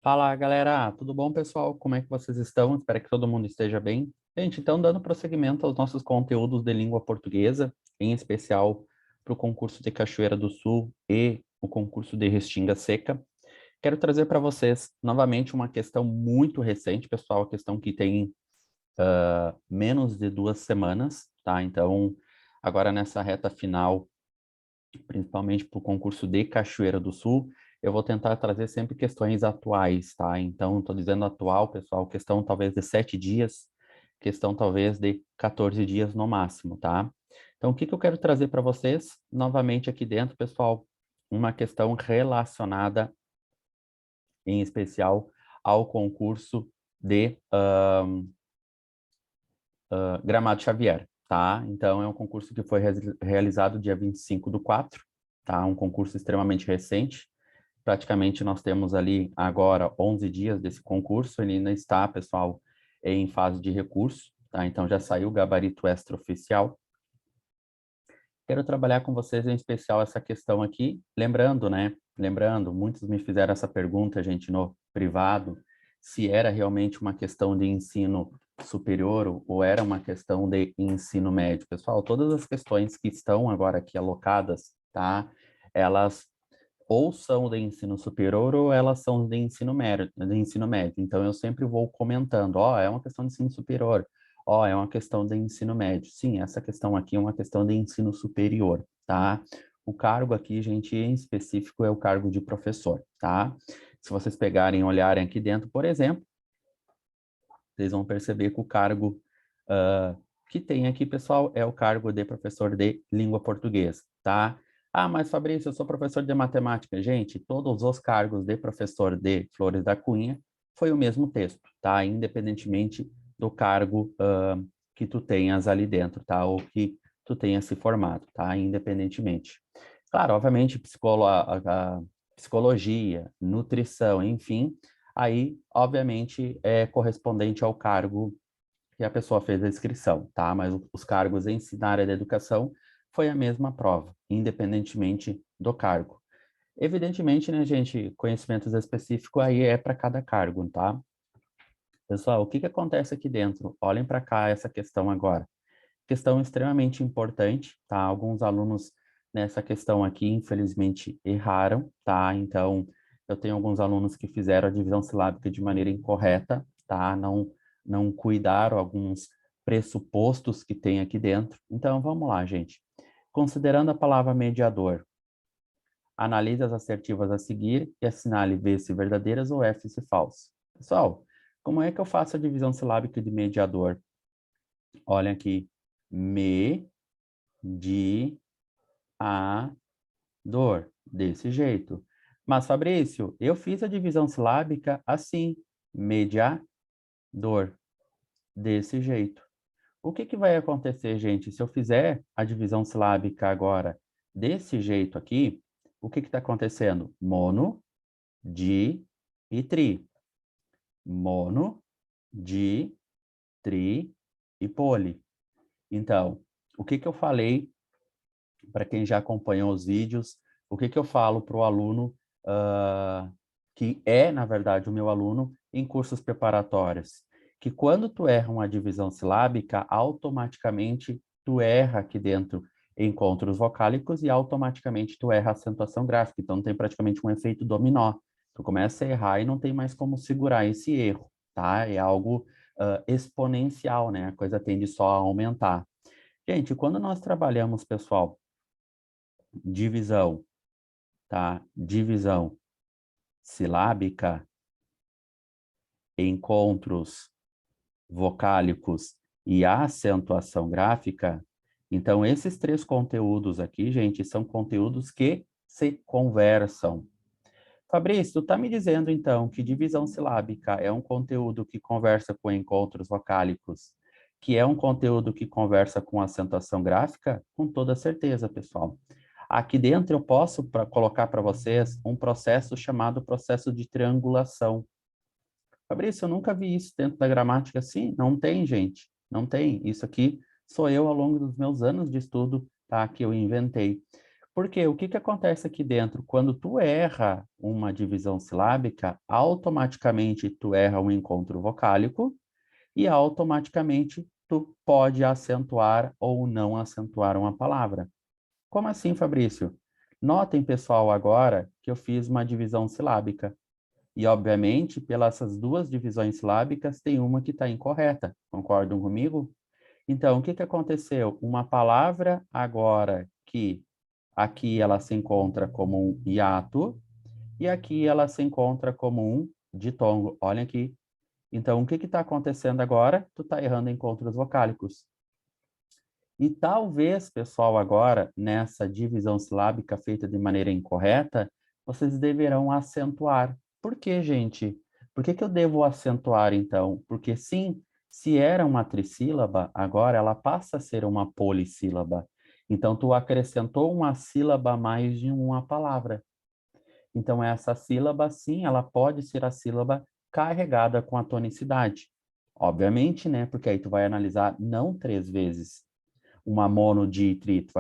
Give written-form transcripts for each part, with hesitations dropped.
Fala, galera! Tudo bom, pessoal? Como é que vocês estão? Espero que todo mundo esteja bem. Gente, então, dando prosseguimento aos nossos conteúdos de língua portuguesa, em especial para o concurso de Cachoeira do Sul e o concurso de Restinga Seca, quero trazer para vocês novamente uma questão muito recente, pessoal, a questão que tem menos de 2 semanas, tá? Então, agora nessa reta final, principalmente para o concurso de Cachoeira do Sul, eu vou tentar trazer sempre questões atuais, tá? Então, estou dizendo atual, pessoal, questão talvez de 7 dias, questão talvez de 14 dias no máximo, tá? Então, o que que eu quero trazer para vocês? Novamente aqui dentro, pessoal, uma questão relacionada, em especial, ao concurso de Gramado Xavier, tá? Então, é um concurso que foi realizado dia 25/4, tá? Um concurso extremamente recente. Praticamente nós temos ali agora 11 dias desse concurso, ele ainda está, pessoal, em fase de recurso, tá? Então já saiu o gabarito extraoficial. Quero trabalhar com vocês em especial essa questão aqui, lembrando, né? Lembrando, muitos me fizeram essa pergunta, gente, no privado, se era realmente uma questão de ensino superior ou era uma questão de ensino médio. Pessoal, todas as questões que estão agora aqui alocadas, tá? Elas ou são de ensino superior ou elas são de ensino médio, de ensino médio. Então eu sempre vou comentando, ó, é uma questão de ensino superior, ó, é uma questão de ensino médio. Sim, essa questão aqui é uma questão de ensino superior, tá? O cargo aqui, gente, em específico é o cargo de professor, tá? Se vocês pegarem e olharem aqui dentro, por exemplo, vocês vão perceber que o cargo que tem aqui, pessoal, é o cargo de professor de língua portuguesa, tá? Ah, mas Fabrício, eu sou professor de matemática. Gente, todos os cargos de professor de Flores da Cunha foi o mesmo texto, tá? Independentemente do cargo que tu tenhas ali dentro, tá? Ou que tu tenha se formado, tá? Independentemente. Claro, obviamente, psicologia, nutrição, enfim, aí, obviamente, é correspondente ao cargo que a pessoa fez a inscrição, tá? Mas os cargos em si na área da educação foi a mesma prova, independentemente do cargo. Evidentemente, né, gente, conhecimentos específicos aí é para cada cargo, tá? Pessoal, o que que acontece aqui dentro? Olhem para cá essa questão agora. Questão extremamente importante, tá? Alguns alunos nessa questão aqui, infelizmente, erraram, tá? Então, eu tenho alguns alunos que fizeram a divisão silábica de maneira incorreta, tá? Não cuidaram alguns pressupostos que tem aqui dentro. Então, vamos lá, gente. Considerando a palavra mediador, analise as assertivas a seguir e assinale V se verdadeiras ou F se falsas. Pessoal, como é que eu faço a divisão silábica de mediador? Olha aqui. Dor, desse jeito. Mas, Fabrício, eu fiz a divisão silábica assim, mediador, desse jeito. O que que vai acontecer, gente, se eu fizer a divisão silábica agora desse jeito aqui, o que que está acontecendo? Mono, di e tri. Mono, di, tri e poli. Então, o que que eu falei para quem já acompanhou os vídeos, o que que eu falo para o aluno que é, na verdade, o meu aluno em cursos preparatórios? Que quando tu erra uma divisão silábica, automaticamente tu erra aqui dentro encontros vocálicos e automaticamente tu erra a acentuação gráfica. Então tem praticamente um efeito dominó. Tu começa a errar e não tem mais como segurar esse erro, tá? É algo exponencial, né? A coisa tende só a aumentar. Gente, quando nós trabalhamos, pessoal, divisão, tá? Divisão silábica, encontros vocálicos e acentuação gráfica. Então, esses três conteúdos aqui, gente, são conteúdos que se conversam. Fabrício, tu tá me dizendo, então, que divisão silábica é um conteúdo que conversa com encontros vocálicos, que é um conteúdo que conversa com acentuação gráfica? Com toda certeza, pessoal. Aqui dentro eu posso colocar para vocês um processo chamado processo de triangulação. Fabrício, eu nunca vi isso dentro da gramática. Sim, não tem, gente. Não tem. Isso aqui sou eu ao longo dos meus anos de estudo, tá? Que eu inventei. Por quê? O que que acontece aqui dentro? Quando tu erra uma divisão silábica, automaticamente tu erra um encontro vocálico e automaticamente tu pode acentuar ou não acentuar uma palavra. Como assim, Fabrício? Notem, pessoal, agora que eu fiz uma divisão silábica. E, obviamente, pelas essas duas divisões silábicas, tem uma que está incorreta. Concordam comigo? Então, o que que aconteceu? Uma palavra agora que aqui ela se encontra como um hiato e aqui ela se encontra como um ditongo. Olha aqui. Então, o que que está acontecendo agora? Tu está errando encontros vocálicos. E talvez, pessoal, agora, nessa divisão silábica feita de maneira incorreta, vocês deverão acentuar. Por quê, gente? Por que que eu devo acentuar, então? Porque sim, se era uma trissílaba, agora ela passa a ser uma polissílaba. Então, tu acrescentou uma sílaba a mais de uma palavra. Então, essa sílaba, sim, ela pode ser a sílaba carregada com a tonicidade. Obviamente, né? Porque aí tu vai analisar não 3 vezes, uma monoditrito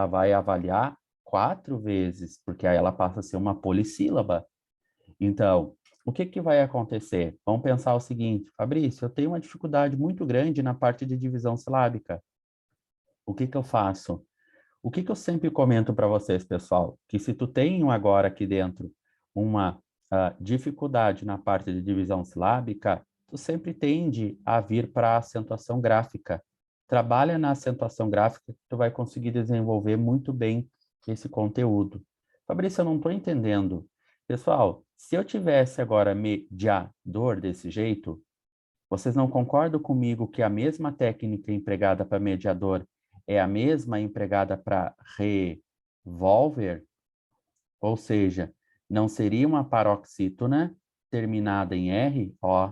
vai avaliar 4 vezes, porque aí ela passa a ser uma polissílaba. Então, o que que vai acontecer? Vamos pensar o seguinte, Fabrício, eu tenho uma dificuldade muito grande na parte de divisão silábica. O que que eu faço? O que que eu sempre comento para vocês, pessoal? Que se tu tem agora aqui dentro uma dificuldade na parte de divisão silábica, tu sempre tende a vir para a acentuação gráfica. Trabalha na acentuação gráfica, que tu vai conseguir desenvolver muito bem esse conteúdo. Fabrício, eu não estou entendendo. Pessoal, se eu tivesse agora mediador desse jeito, vocês não concordam comigo que a mesma técnica empregada para mediador é a mesma empregada para revólver? Ou seja, não seria uma paroxítona terminada em R, ó,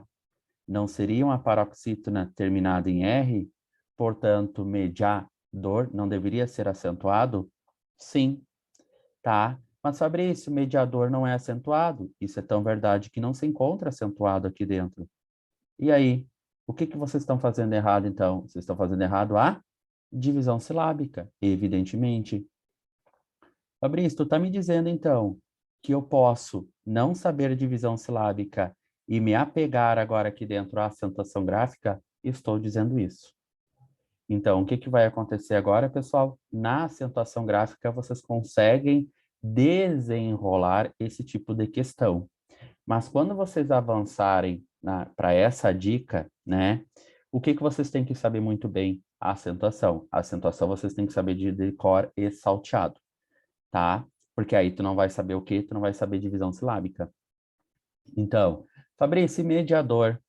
não seria uma paroxítona terminada em R, portanto, mediador não deveria ser acentuado? Sim, tá? Mas, Fabrício, mediador não é acentuado. Isso é tão verdade que não se encontra acentuado aqui dentro. E aí, o que que vocês estão fazendo errado, então? Vocês estão fazendo errado a divisão silábica, evidentemente. Fabrício, tu está me dizendo, então, que eu posso não saber divisão silábica e me apegar agora aqui dentro à acentuação gráfica? Estou dizendo isso. Então, o que que vai acontecer agora, pessoal? Na acentuação gráfica, vocês conseguem desenrolar esse tipo de questão. Mas quando vocês avançarem para essa dica, né, o que que vocês têm que saber muito bem? A acentuação. A acentuação vocês têm que saber de decor e salteado, tá? Porque aí tu não vai saber o quê? Tu não vai saber divisão silábica. Então, Fabrício, mediador,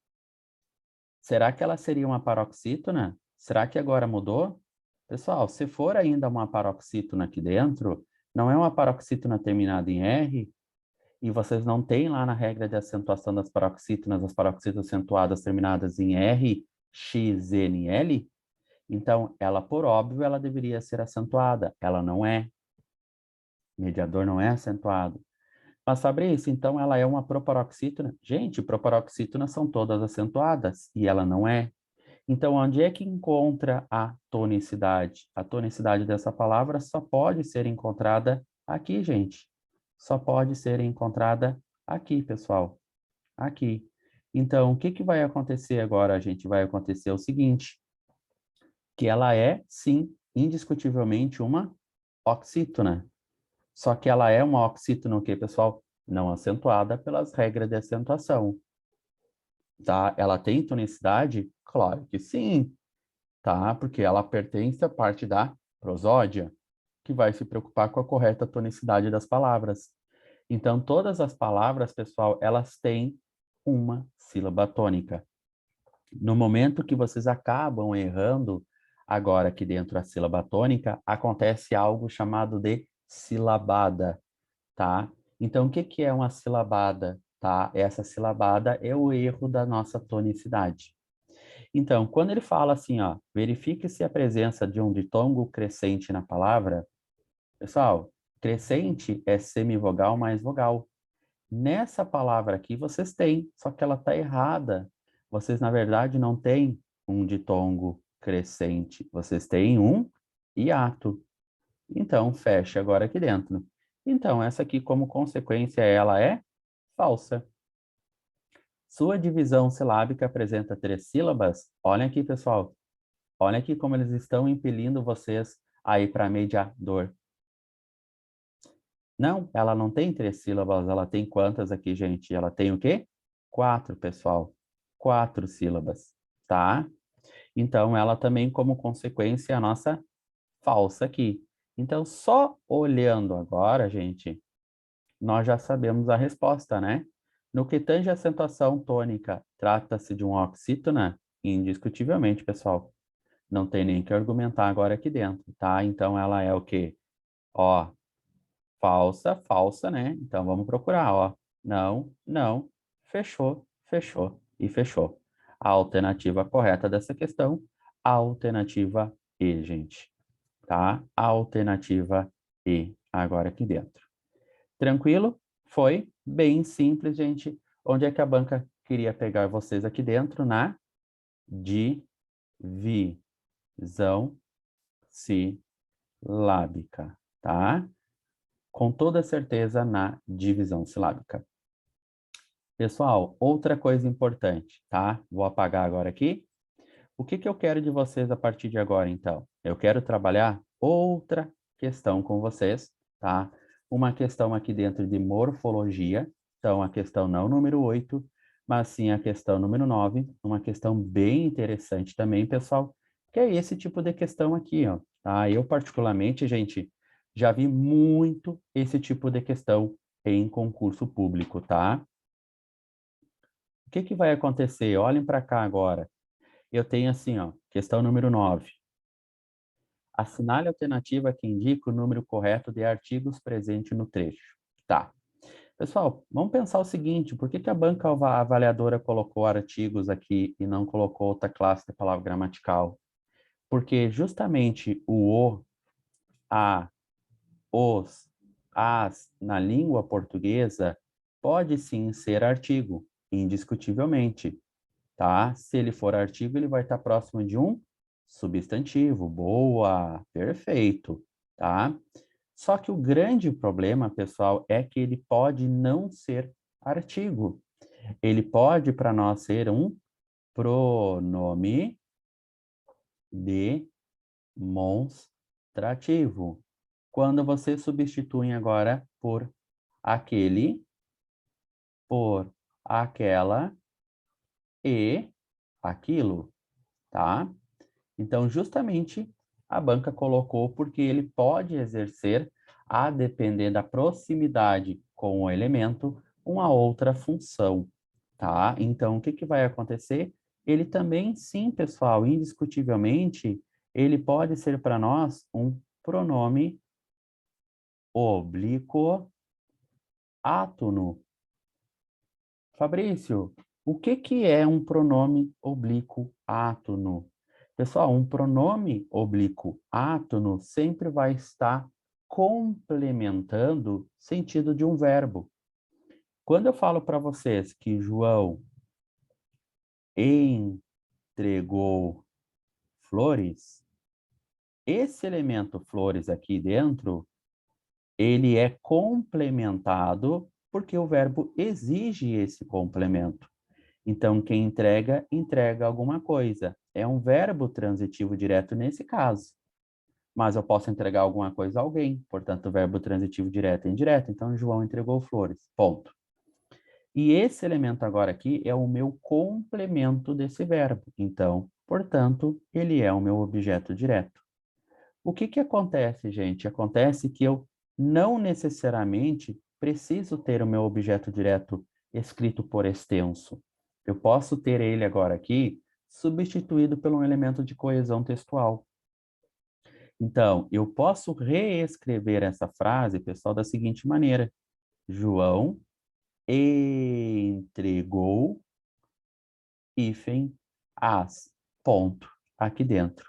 será que ela seria uma paroxítona? Será que agora mudou? Pessoal, se for ainda uma paroxítona aqui dentro, não é uma paroxítona terminada em R, e vocês não têm lá na regra de acentuação das paroxítonas, as paroxítonas acentuadas terminadas em R, X, N, L, então ela, por óbvio, ela deveria ser acentuada. Ela não é. Mediador não é acentuado. Mas, Fabrício, então ela é uma proparoxítona? Gente, proparoxítonas são todas acentuadas e ela não é. Então, onde é que encontra a tonicidade? A tonicidade dessa palavra só pode ser encontrada aqui, gente. Só pode ser encontrada aqui, pessoal. Aqui. Então, o que que vai acontecer agora, gente? Vai acontecer o seguinte, que ela é, sim, indiscutivelmente uma oxítona. Só que ela é uma oxítona o quê, pessoal? Não acentuada pelas regras de acentuação, tá? Ela tem tonicidade? Claro que sim, tá? Porque ela pertence à parte da prosódia, que vai se preocupar com a correta tonicidade das palavras. Então, todas as palavras, pessoal, elas têm uma sílaba tônica. No momento que vocês acabam errando, agora aqui dentro da sílaba tônica, acontece algo chamado de silabada, tá? Então, o que que é uma silabada, tá? Essa silabada é o erro da nossa tonicidade. Então, quando ele fala assim, ó, verifique-se a presença de um ditongo crescente na palavra, pessoal, crescente é semivogal mais vogal. Nessa palavra aqui vocês têm, só que ela está errada. Vocês, na verdade, não têm um ditongo crescente, vocês têm um hiato. Então, feche agora aqui dentro. Então, essa aqui, como consequência, ela é falsa. Sua divisão silábica apresenta 3 sílabas? Olha aqui, pessoal. Olha aqui como eles estão impelindo vocês aí para mediador. Não, ela não tem 3 sílabas, ela tem quantas aqui, gente? Ela tem o quê? 4, pessoal. 4 sílabas, tá? Então, ela também, como consequência, é a nossa falsa aqui. Então, só olhando agora, gente, nós já sabemos a resposta, né? No que tange a acentuação tônica, trata-se de um oxítona? Indiscutivelmente, pessoal. Não tem nem que argumentar agora aqui dentro, tá? Então, ela é o quê? Ó, falsa, falsa, né? Então, vamos procurar, ó. Não, não, fechou, fechou e fechou. A alternativa correta dessa questão, a alternativa E, gente, tá? A alternativa E, agora aqui dentro. Tranquilo? Foi bem simples, gente. Onde é que a banca queria pegar vocês aqui dentro? Na divisão silábica, tá? Com toda certeza na divisão silábica. Pessoal, outra coisa importante, tá? Vou apagar agora aqui. O que que eu quero de vocês a partir de agora, então? Eu quero trabalhar outra questão com vocês, tá? Uma questão aqui dentro de morfologia. Então, a questão não número 8, mas sim a questão número 9. Uma questão bem interessante também, pessoal, que é esse tipo de questão aqui, ó. Tá? Eu, particularmente, gente, já vi muito esse tipo de questão em concurso público, tá? O que que vai acontecer? Olhem para cá agora. Eu tenho assim, ó, questão número 9. Assinale a alternativa que indica o número correto de artigos presente no trecho. Tá. Pessoal, vamos pensar o seguinte, por que que a banca avaliadora colocou artigos aqui e não colocou outra classe de palavra gramatical? Porque justamente o, a, os, as, na língua portuguesa, pode sim ser artigo, indiscutivelmente. Tá? Se ele for artigo, ele vai estar próximo de um substantivo. Boa, perfeito, tá? Só que o grande problema, pessoal, é que ele pode não ser artigo. Ele pode, para nós, ser um pronome demonstrativo. Quando você substitui agora por aquele, por aquela e aquilo, tá? Então, justamente, a banca colocou porque ele pode exercer, a depender da proximidade com o elemento, uma outra função, tá? Então, o que que vai acontecer? Ele também, sim, pessoal, indiscutivelmente, ele pode ser para nós um pronome oblíquo átono. Fabrício, o que que é um pronome oblíquo átono? Pessoal, um pronome oblíquo átono sempre vai estar complementando sentido de um verbo. Quando eu falo para vocês que João entregou flores, esse elemento flores aqui dentro, ele é complementado porque o verbo exige esse complemento. Então, quem entrega, entrega alguma coisa. É um verbo transitivo direto nesse caso. Mas eu posso entregar alguma coisa a alguém, portanto, o verbo transitivo direto é indireto. Então, João entregou flores. Ponto. E esse elemento agora aqui é o meu complemento desse verbo. Então, portanto, ele é o meu objeto direto. O que que acontece, gente? Acontece que eu não necessariamente preciso ter o meu objeto direto escrito por extenso. Eu posso ter ele agora aqui substituído por um elemento de coesão textual. Então, eu posso reescrever essa frase, pessoal, da seguinte maneira: João entregou hífen as ponto aqui dentro.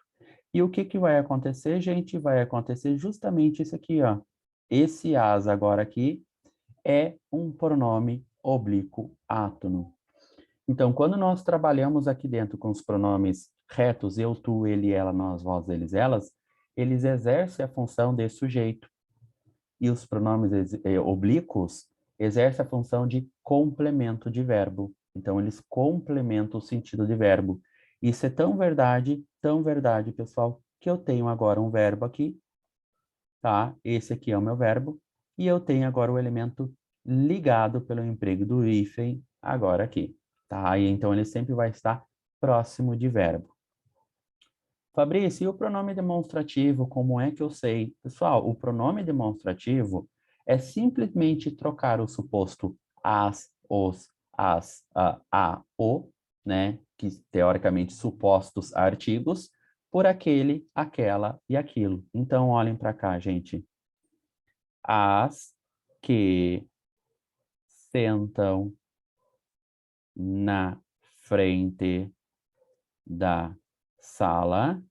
E o que que vai acontecer, gente? Vai acontecer justamente isso aqui, ó. Esse as agora aqui é um pronome oblíquo átono. Então, quando nós trabalhamos aqui dentro com os pronomes retos, eu, tu, ele, ela, nós, vós, eles, elas, eles exercem a função de sujeito. E os pronomes oblíquos exercem a função de complemento de verbo. Então, eles complementam o sentido de verbo. Isso é tão verdade, pessoal, que eu tenho agora um verbo aqui, tá? Esse aqui é o meu verbo, e eu tenho agora o elemento ligado pelo emprego do hífen agora aqui, tá? E então ele sempre vai estar próximo de verbo. Fabrício, e o pronome demonstrativo, como é que eu sei? Pessoal, o pronome demonstrativo é simplesmente trocar o suposto as, os, as, a, o, né? Que teoricamente supostos artigos, por aquele, aquela e aquilo. Então, olhem para cá, gente. As que sentam na frente da sala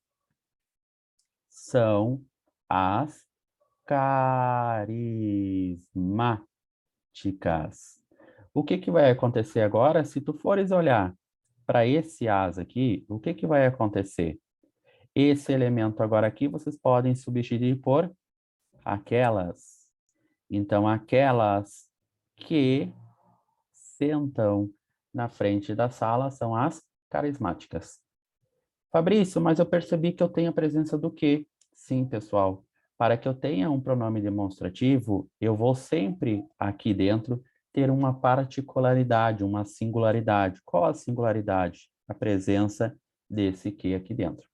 são as carismáticas. O que que vai acontecer agora? Se tu fores olhar para esse as aqui, o que que vai acontecer? Esse elemento agora aqui, vocês podem substituir por aquelas. Então, aquelas que sentam na frente da sala são as carismáticas. Fabrício, mas eu percebi que eu tenho a presença do que? Sim, pessoal. Para que eu tenha um pronome demonstrativo, eu vou sempre aqui dentro ter uma particularidade, uma singularidade. Qual a singularidade? A presença desse que aqui dentro.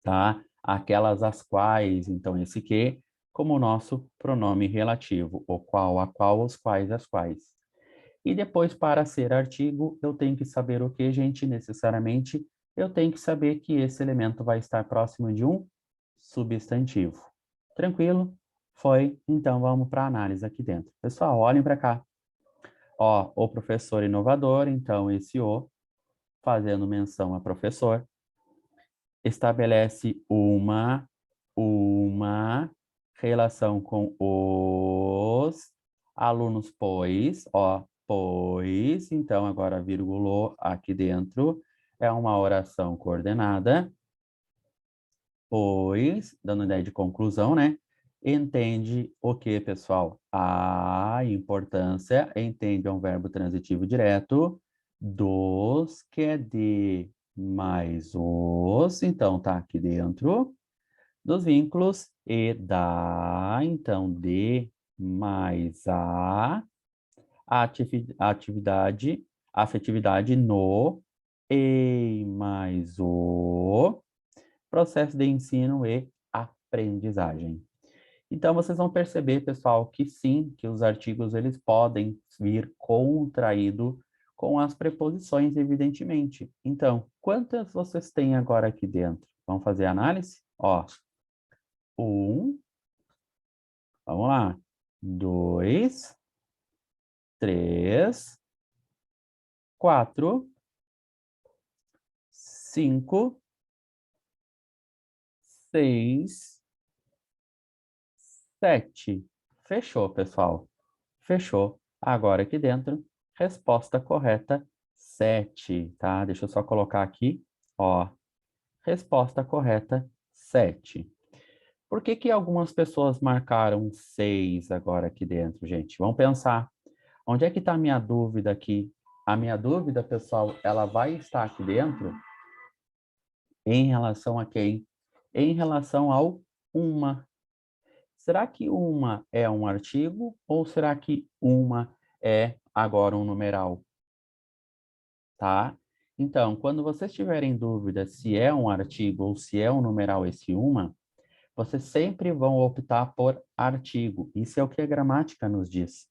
Tá? Aquelas as quais, então esse que, como o nosso pronome relativo, o qual, a qual, os quais, as quais. E depois, para ser artigo, eu tenho que saber o que, gente? Necessariamente, eu tenho que saber que esse elemento vai estar próximo de um substantivo. Tranquilo? Foi? Então, vamos para a análise aqui dentro. Pessoal, olhem para cá. Ó, o professor inovador, então esse o, fazendo menção a professor, estabelece uma relação com os alunos, pois, então agora virgulou aqui dentro, é uma oração coordenada, pois, dando ideia de conclusão, né? Entende o que, pessoal? A importância, entende é um verbo transitivo direto, dos, que é de, mais os, então tá aqui dentro, dos vínculos, e da, então, de mais a atividade, afetividade no, e mais o processo de ensino e aprendizagem. Então, vocês vão perceber, pessoal, que sim, que os artigos eles podem vir contraído com as preposições, evidentemente. Então, quantas vocês têm agora aqui dentro? Vamos fazer a análise? Ó, vamos lá. 2, 3, 4, 5, 6, 7. Fechou, pessoal. Fechou. Agora aqui dentro, resposta correta 7, tá? Deixa eu só colocar aqui, ó. Resposta correta 7. Por que que algumas pessoas marcaram 6 agora aqui dentro, gente? Vamos pensar. Onde é que está a minha dúvida aqui? A minha dúvida, pessoal, ela vai estar aqui dentro em relação a quem? Em relação ao uma. Será que uma é um artigo ou será que uma é agora um numeral? Tá? Então, quando vocês tiverem dúvida se é um artigo ou se é um numeral esse uma, vocês sempre vão optar por artigo. Isso é o que a gramática nos diz.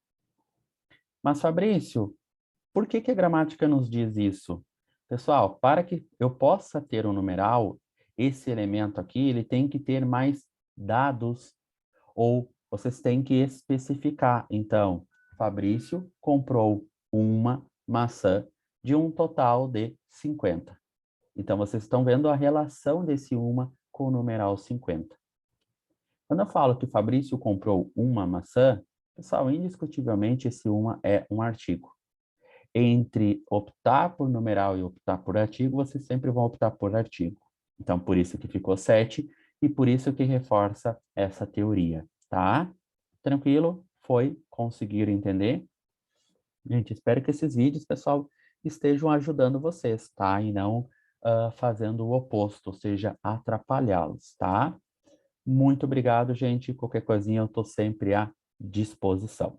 Mas, Fabrício, por que que a gramática nos diz isso? Pessoal, para que eu possa ter um numeral, esse elemento aqui, ele tem que ter mais dados, ou vocês têm que especificar. Então, Fabrício comprou uma maçã de um total de 50. Então, vocês estão vendo a relação desse uma com o numeral 50. Quando eu falo que Fabrício comprou uma maçã, pessoal, indiscutivelmente esse uma é um artigo. Entre optar por numeral e optar por artigo, vocês sempre vão optar por artigo. Então, por isso que ficou 7 e por isso que reforça essa teoria, tá? Tranquilo? Foi? Conseguiram entender? Gente, espero que esses vídeos, pessoal, estejam ajudando vocês, tá? E não fazendo o oposto, ou seja, atrapalhá-los, tá? Muito obrigado, gente. Qualquer coisinha eu estou sempre à disposição.